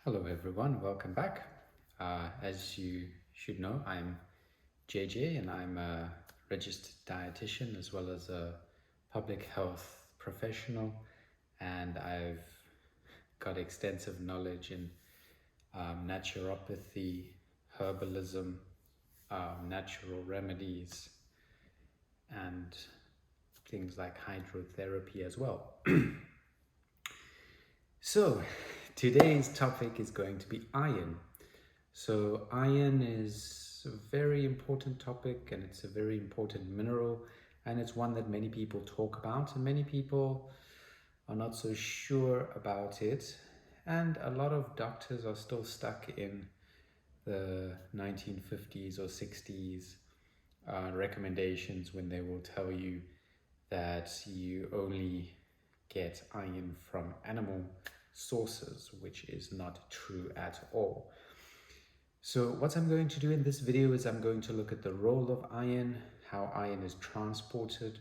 Hello everyone, welcome back. As you should know, I'm JJ and I'm a registered dietitian as well as a public health professional, and I've got extensive knowledge in naturopathy, herbalism, natural remedies, and things like hydrotherapy as well. So today's topic is going to be iron. So iron is a very important topic, and it's a very important mineral, and it's one that many people talk about and many people are not so sure about it. And a lot of doctors are still stuck in the 1950s or 60s recommendations when they will tell you that you only get iron from animal sources, which is not true at all. So what I'm going to do in this video is I'm going to look at the role of iron, how iron is transported,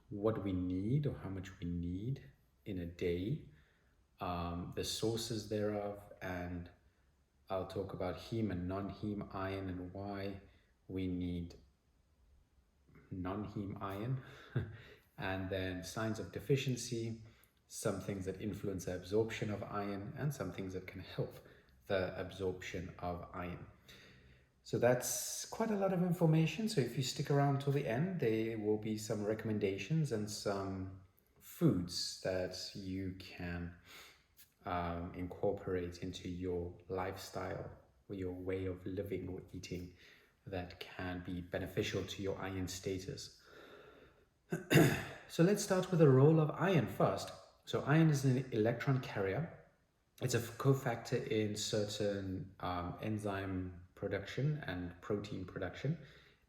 what we need or how much we need in a day, the sources thereof, and I'll talk about Haem and Non-haem iron and why we need Non-haem iron, and then signs of deficiency, some things that influence the absorption of iron, and some things that can help the absorption of iron. So that's quite a lot of information. So if you stick around till the end, there will be some recommendations and some foods that you can incorporate into your lifestyle or your way of living or eating that can be beneficial to your iron status. So let's start with the role of iron first. So iron is an electron carrier. It's a cofactor in certain enzyme production and protein production.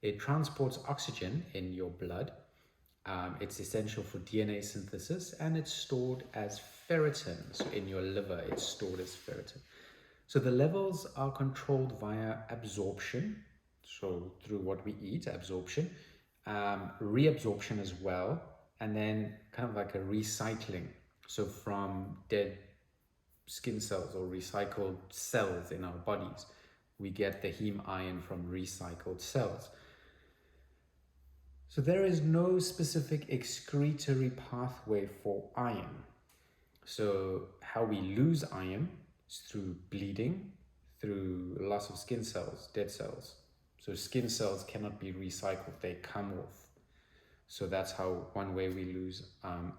It transports oxygen in your blood. It's essential for DNA synthesis, and it's stored as ferritin. So in your liver, it's stored as ferritin. So the levels are controlled via absorption, so through what we eat, absorption, reabsorption as well, and then kind of like a recycling. So from dead skin cells or recycled cells in our bodies, we get the heme iron from recycled cells. So there is no specific excretory pathway for iron. So how we lose iron is through bleeding, through loss of skin cells, dead cells. So skin cells cannot be recycled, they come off. So that's how one way we lose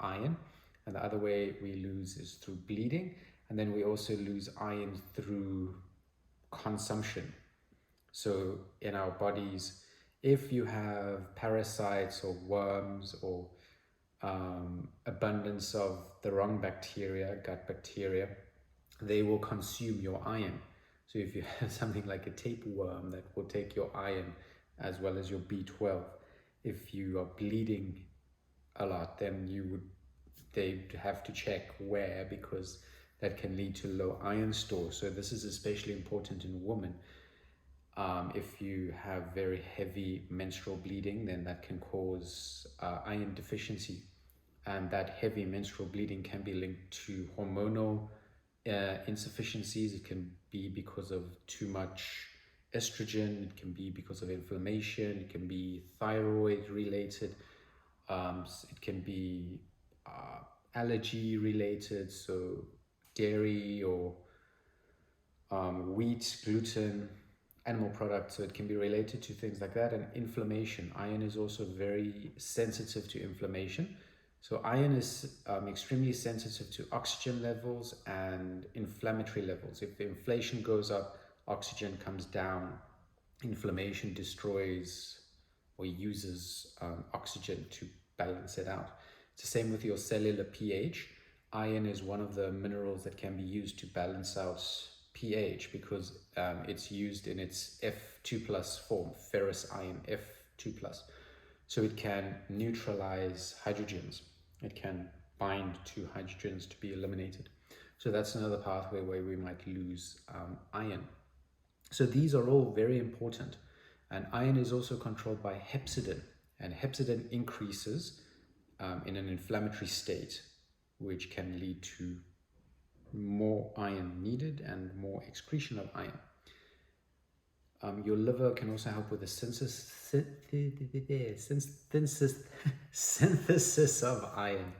iron. And the other way we lose is through bleeding. And then we also lose iron through consumption. So in our bodies, if you have parasites or worms or abundance of the wrong bacteria, gut bacteria, they will consume your iron. So if you have something like a tapeworm, that will take your iron as well as your B12. If you are bleeding a lot, then they'd have to check where, because that can lead to low iron stores. So this is especially important in women. If you have very heavy menstrual bleeding, then that can cause iron deficiency. And that heavy menstrual bleeding can be linked to hormonal insufficiencies. It can be because of too much estrogen. It can be because of inflammation. It can be thyroid related. It can be allergy related, so dairy or wheat, gluten, animal products. So it can be related to things like that. And inflammation. Iron is also very sensitive to inflammation. So iron is extremely sensitive to oxygen levels and inflammatory levels. If the inflation goes up, oxygen comes down. Inflammation destroys or uses oxygen to balance it out. It's the same with your cellular pH. Iron is one of the minerals that can be used to balance out pH because it's used in its F2+ form, ferrous iron, F2+. So it can neutralize hydrogens. It can bind to hydrogens to be eliminated. So that's another pathway where we might lose iron. So these are all very important. And iron is also controlled by hepcidin. And hepcidin increases in an inflammatory state, which can lead to iron needed and more excretion of iron. Your liver can also help with the synthesis of iron.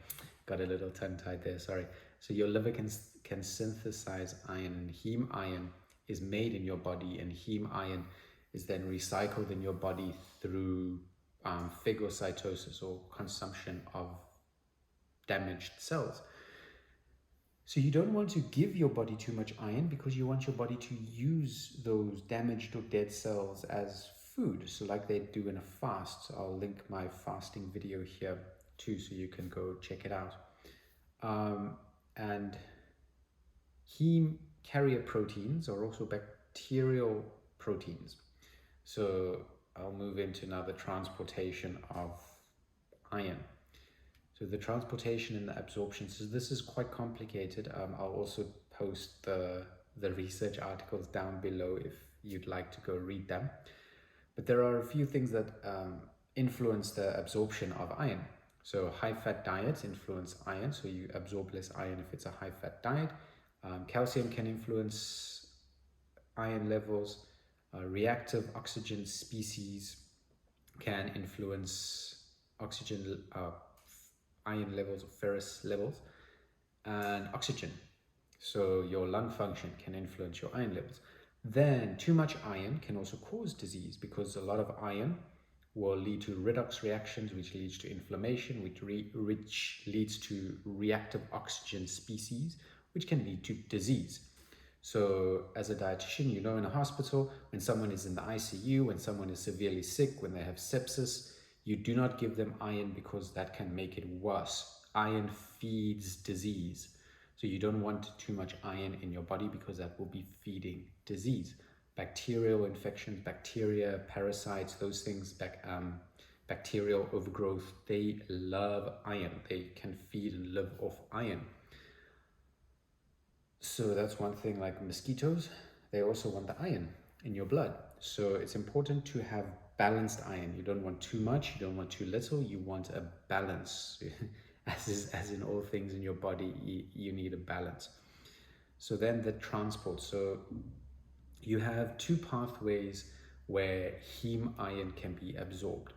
Got a little tongue-tied there, sorry. So your liver can synthesize iron, and heme iron is made in your body, and heme iron is then recycled in your body through phagocytosis, or consumption of damaged cells. So you don't want to give your body too much iron, because you want your body to use those damaged or dead cells as food, so like they do in a fast. So I'll link my fasting video here too, so you can go check it out. And heme carrier proteins are also bacterial proteins. So I'll move into now the transportation of iron. So the transportation and the absorption, so this is quite complicated. I'll also post the research articles down below if you'd like to go read them. But there are a few things that influence the absorption of iron. So high-fat diets influence iron, so you absorb less iron if it's a high-fat diet. Calcium can influence iron levels. Reactive oxygen species can influence iron levels or ferrous levels, and oxygen. So your lung function can influence your iron levels. Then too much iron can also cause disease, because a lot of iron will lead to redox reactions, which leads to inflammation, which leads to reactive oxygen species, which can lead to disease. So as a dietitian, you know, in a hospital, when someone is in the ICU, when someone is severely sick, when they have sepsis, you do not give them iron, because that can make it worse. Iron feeds disease. So you don't want too much iron in your body, because that will be feeding disease. Bacterial infections, bacteria, parasites, those things, bacterial overgrowth, they love iron. They can feed and live off iron. So that's one thing. Like mosquitoes, they also want the iron in your blood. So it's important to have balanced iron. You don't want too much, you don't want too little, you want a balance. as in all things in your body, you need a balance. So then the transport. So you have two pathways where heme iron can be absorbed,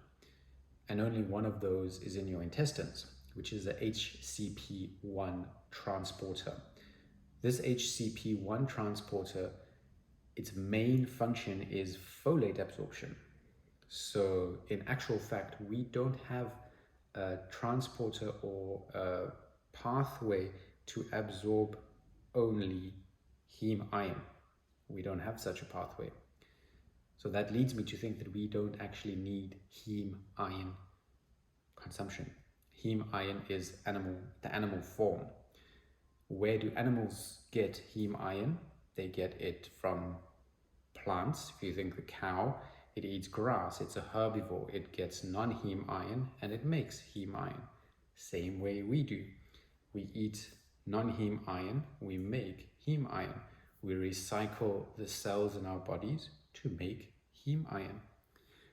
and only one of those is in your intestines, which is the HCP1 transporter. This HCP1 transporter, its main function is folate absorption. So in actual fact, we don't have a transporter or a pathway to absorb only heme iron. We don't have such a pathway. So that leads me to think that we don't actually need heme iron consumption. Heme iron is the animal form. Where do animals get heme iron? They get it from plants. If you think the cow, it eats grass, it's a herbivore, it gets non-heme iron and it makes heme iron. Same way we do. We eat non-heme iron, we make heme iron. We recycle the cells in our bodies to make heme iron.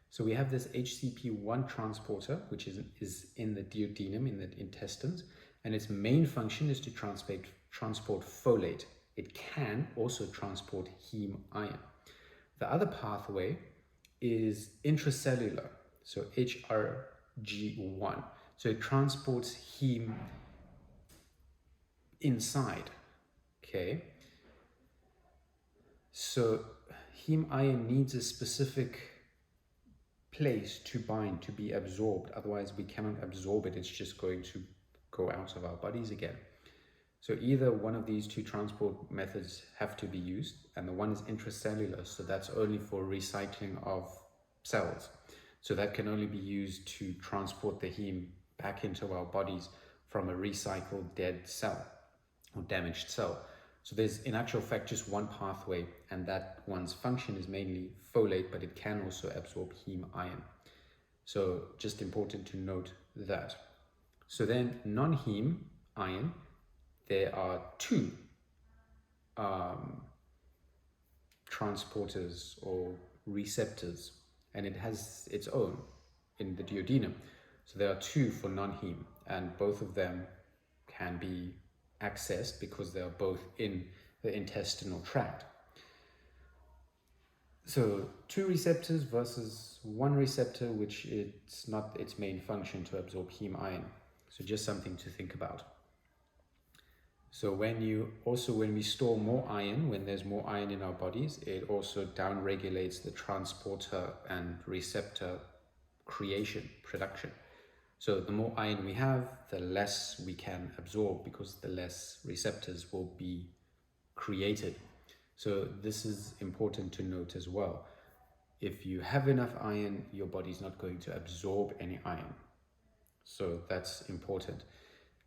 So we have this HCP1 transporter, which is in the duodenum, in the intestines, and its main function is to transport folate. It can also transport heme iron. The other pathway is intracellular, so HRG1. So it transports heme inside, okay? So heme iron needs a specific place to bind, to be absorbed. Otherwise, we cannot absorb it. It's just going to go out of our bodies again. So either one of these two transport methods have to be used, and the one is intracellular, so that's only for recycling of cells. So that can only be used to transport the heme back into our bodies from a recycled dead cell or damaged cell. So there's in actual fact just one pathway, and that one's function is mainly folate, but it can also absorb heme iron. So just important to note that. So then non-heme iron, there are two transporters or receptors, and it has its own in the duodenum. So there are two for non-heme, and both of them can be accessed because they are both in the intestinal tract. So 2 receptors versus 1 receptor, which it's not its main function to absorb heme iron. So just something to think about. So when we store more iron, when there's more iron in our bodies, it also downregulates the transporter and receptor production. So the more iron we have, the less we can absorb because the less receptors will be created. So this is important to note as well. If you have enough iron, your body's not going to absorb any iron. So that's important.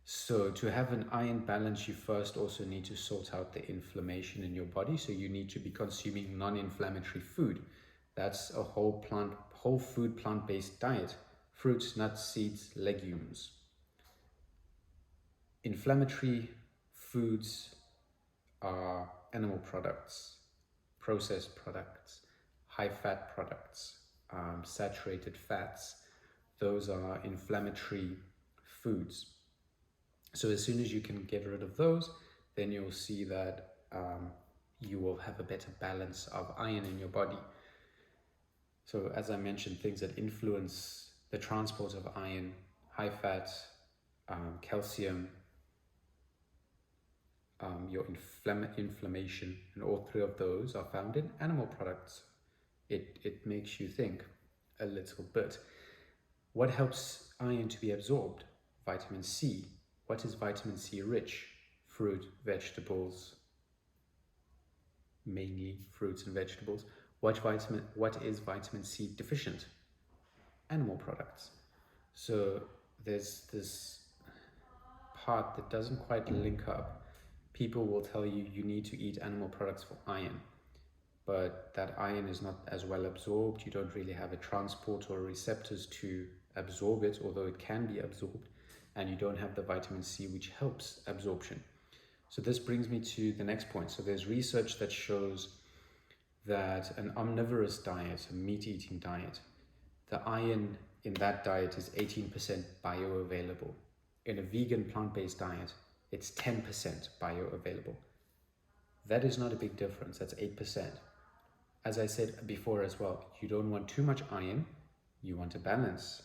So to have an iron balance, you first also need to sort out the inflammation in your body. So you need to be consuming non-inflammatory food. That's a whole food, plant-based diet. Fruits, nuts, seeds, legumes. Inflammatory foods are animal products, processed products, high-fat products, saturated fats. Those are inflammatory foods. So as soon as you can get rid of those, then you'll see that you will have a better balance of iron in your body. So as I mentioned, things that influence the transport of iron, high fat, calcium, your inflammation, and all 3 of those are found in animal products. It makes you think a little bit. What helps iron to be absorbed? Vitamin C. What is vitamin C rich? Fruit, vegetables, mainly fruits and vegetables. What is vitamin C deficient? Animal products. So there's this part that doesn't quite link up. People will tell you you need to eat animal products for iron, but that iron is not as well absorbed. You don't really have a transport or receptors to absorb it, although it can be absorbed, and you don't have the vitamin C, which helps absorption. So this brings me to the next point. So there's research that shows that an omnivorous diet, a meat-eating diet, the iron in that diet is 18% bioavailable. In a vegan plant-based diet, it's 10% bioavailable. That is not a big difference, that's 8%. As I said before as well, you don't want too much iron, you want a balance.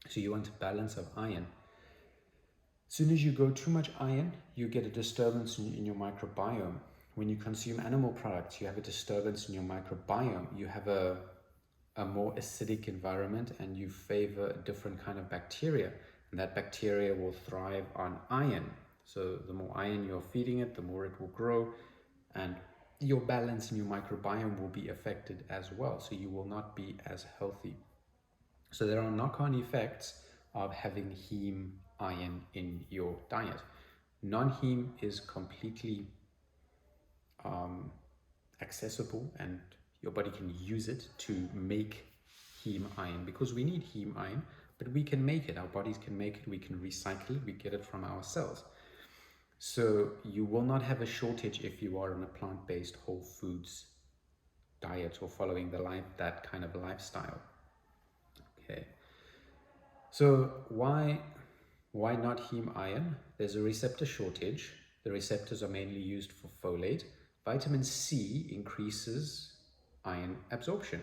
So you want a balance of iron. As soon as you go too much iron, you get a disturbance in your microbiome. When you consume animal products, you have a disturbance in your microbiome. You have a more acidic environment and you favor a different kind of bacteria. And that bacteria will thrive on iron. So the more iron you're feeding it, the more it will grow. And your balance in your microbiome will be affected as well. So you will not be as healthy. So there are knock-on effects of having heme iron in your diet. Non-heme is completely accessible and your body can use it to make heme iron because we need heme iron, but we can make it. Our bodies can make it. We can recycle it. We get it from our cells. So you will not have a shortage if you are on a plant-based whole foods diet or following that kind of lifestyle. Okay. So why not heme iron? There's a receptor shortage. The receptors are mainly used for folate. Vitamin C increases iron absorption.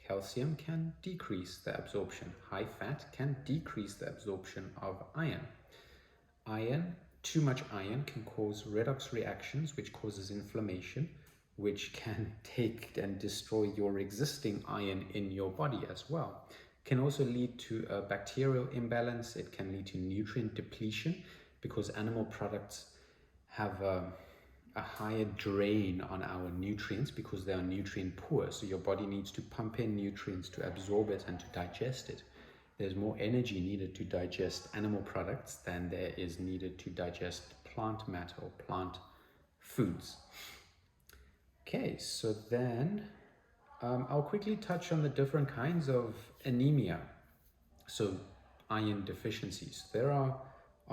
Calcium can decrease the absorption. High fat can decrease the absorption of iron. Too much iron can cause redox reactions, which causes inflammation, which can take and destroy your existing iron in your body as well. Can also lead to a bacterial imbalance. It can lead to nutrient depletion because animal products have a higher drain on our nutrients because they are nutrient poor. So your body needs to pump in nutrients to absorb it and to digest it. There's more energy needed to digest animal products than there is needed to digest plant matter or plant foods. Okay, so then I'll quickly touch on the different kinds of anemia. So iron deficiencies. There are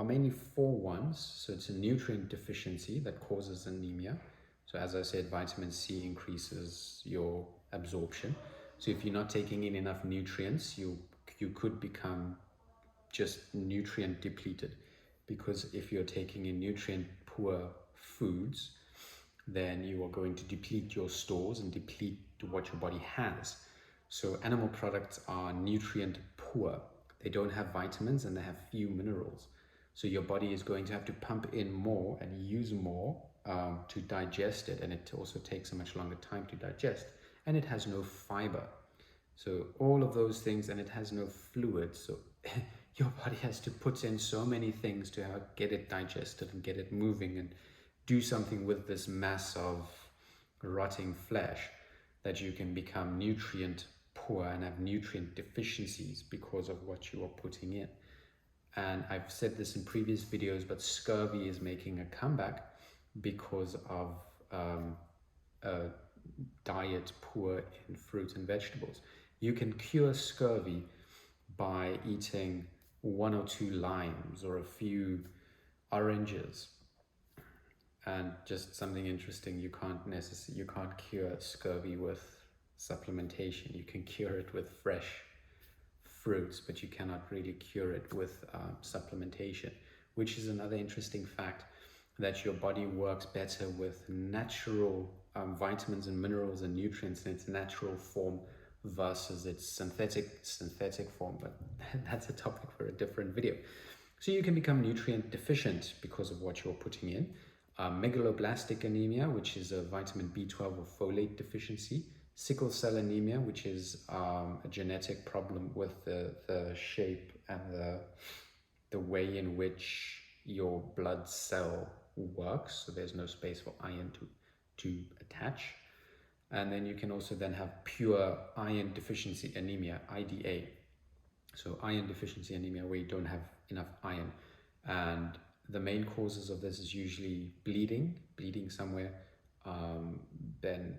mainly 4 ones. So it's a nutrient deficiency that causes anemia. So as I said, vitamin C increases your absorption. So if you're not taking in enough nutrients, you could become just nutrient depleted because if you're taking in nutrient poor foods, then you are going to deplete your stores and deplete what your body has. So animal products are nutrient poor. They don't have vitamins and they have few minerals. So your body is going to have to pump in more and use more to digest it, and it also takes a much longer time to digest, and it has no fiber. So all of those things, and it has no fluid. So your body has to put in so many things to get it digested and get it moving and do something with this mass of rotting flesh, that you can become nutrient poor and have nutrient deficiencies because of what you are putting in. And I've said this in previous videos, but scurvy is making a comeback because of a diet poor in fruit and vegetables. You can cure scurvy by eating 1 or 2 limes or a few oranges. And just something interesting, you can't cure scurvy with supplementation. You can cure it with fresh fruits, but you cannot really cure it with supplementation, which is another interesting fact, that your body works better with natural vitamins and minerals and nutrients in its natural form versus its synthetic form, but that's a topic for a different video. So you can become nutrient deficient because of what you're putting in. Megaloblastic anemia, which is a vitamin B12 or folate deficiency. Sickle cell anemia, which is a genetic problem with the shape and the way in which your blood cell works. So there's no space for iron to attach. And then you can also then have pure iron deficiency anemia, IDA. So iron deficiency anemia, where you don't have enough iron. And the main causes of this is usually bleeding somewhere, then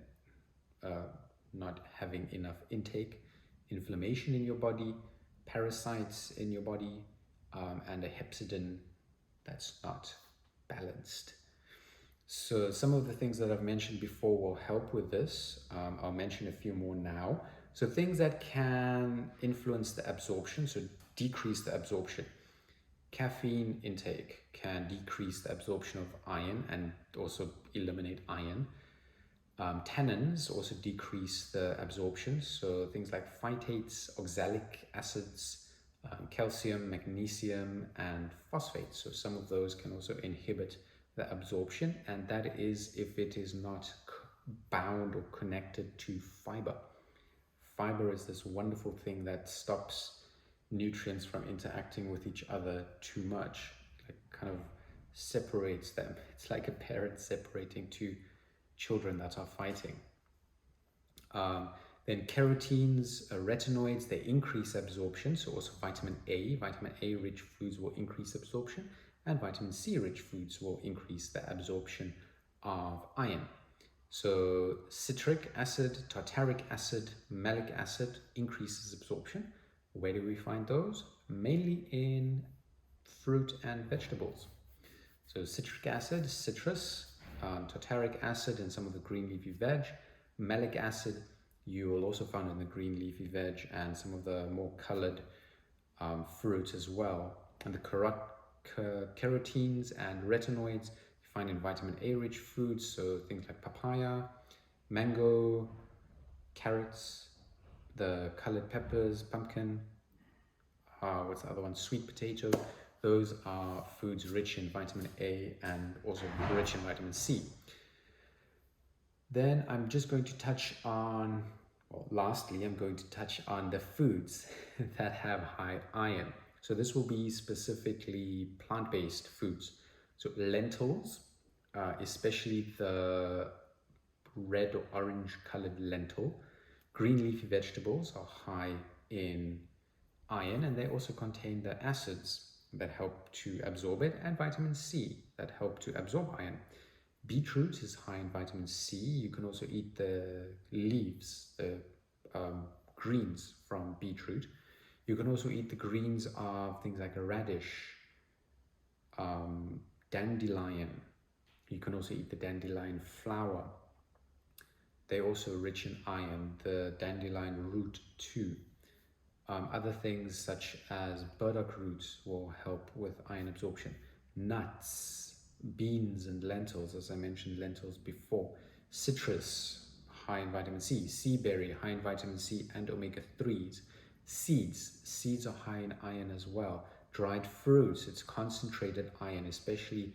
not having enough intake, inflammation in your body, parasites in your body, and a hepcidin that's not balanced. So some of the things that I've mentioned before will help with this. I'll mention a few more now. So things that can influence the absorption, so decrease the absorption. Caffeine intake can decrease the absorption of iron and also eliminate iron. Tannins also decrease the absorption, so things like phytates, oxalic acids, calcium, magnesium, and phosphates. So some of those can also inhibit the absorption, and that is if it is not bound or connected to fiber. Fiber is this wonderful thing that stops nutrients from interacting with each other too much. It kind of separates them. It's like a parent separating two children that are fighting. Then carotenes, retinoids, they increase absorption. So also vitamin A rich foods will increase absorption, and vitamin C rich foods will increase the absorption of iron. So citric acid, tartaric acid, malic acid increases absorption. Where do we find those? Mainly in fruit and vegetables. So citric acid, citrus, tartaric acid in some of the green leafy veg, malic acid you will also find in the green leafy veg and some of the more colored fruits as well. And the carotenes and retinoids you find in vitamin A rich foods, so things like papaya, mango, carrots, the colored peppers, pumpkin, what's the other one, sweet potato. Those are foods rich in vitamin A and also rich in vitamin C. Then I'm just going to touch on, well, lastly, I'm going to touch on the foods that have high iron. So this will be specifically plant-based foods. So lentils, especially the red or orange colored lentil. Green leafy vegetables are high in iron, and they also contain the acids that help to absorb it, and vitamin C that help to absorb iron. Beetroot is high in vitamin C. You can also eat the leaves, the greens from beetroot. You can also eat the greens of things like a radish, dandelion. You can also eat the dandelion flower. They're also rich in iron, the dandelion root too. Other things such as burdock roots will help with iron absorption. nuts, beans and lentils, as I mentioned lentils before, citrus, high in vitamin C, sea berry, high in vitamin C and omega-3s, seeds are high in iron as well, dried fruits, it's concentrated iron, especially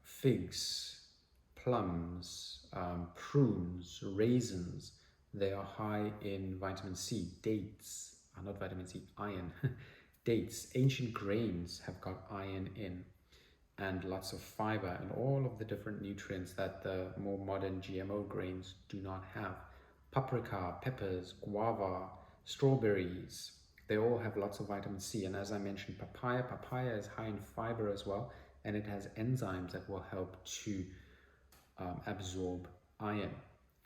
figs, plums, prunes, raisins, they are high in vitamin C. Dates are not vitamin C, iron. Dates, ancient grains have got iron in, and lots of fiber and all of the different nutrients that the more modern GMO grains do not have. Paprika, peppers, guava, strawberries, they all have lots of vitamin C. And as I mentioned, papaya is high in fiber as well, and it has enzymes that will help to absorb iron.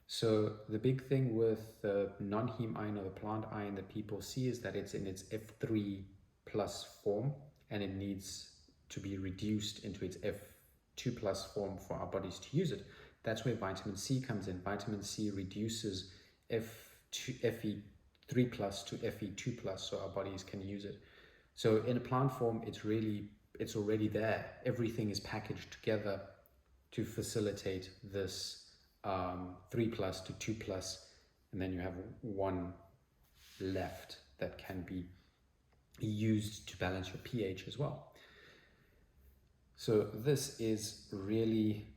So the big thing with the non-heme iron or the plant iron that people see is that it's in its F3 plus form, and it needs to be reduced into its F2 plus form for our bodies to use it. That's where vitamin C comes in. Vitamin C reduces Fe3 plus to Fe2 plus so our bodies can use it. So in a plant form, it's already there. Everything is packaged together to facilitate this 3 plus to 2 plus, and then you have one left that can be used to balance your pH as well. So this is really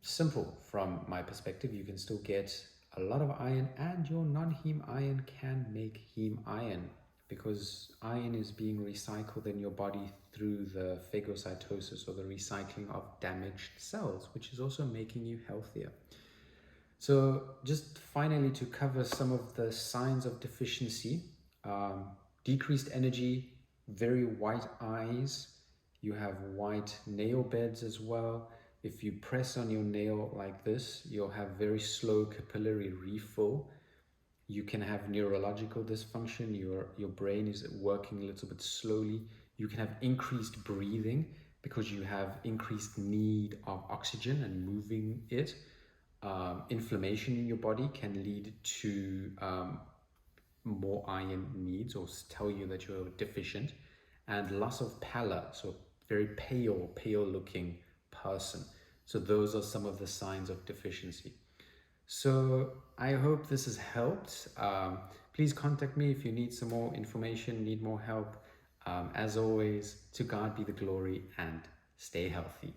simple from my perspective. You can still get a lot of iron, and your non-heme iron can make heme iron, because iron is being recycled in your body through the phagocytosis, or the recycling of damaged cells, which is also making you healthier. So just finally, to cover some of the signs of deficiency, decreased energy, very white eyes, you have white nail beds as well. If you press on your nail like this, you'll have very slow capillary refill. You can have neurological dysfunction, your brain is working a little bit slowly. You can have increased breathing because you have increased need of oxygen and moving it. Inflammation in your body can lead to more iron needs, or tell you that you're deficient. And loss of pallor, so very pale looking person. So those are some of the signs of deficiency. So I hope this has helped. Please contact me if you need some more information, need more help. As always, to God be the glory, and stay healthy.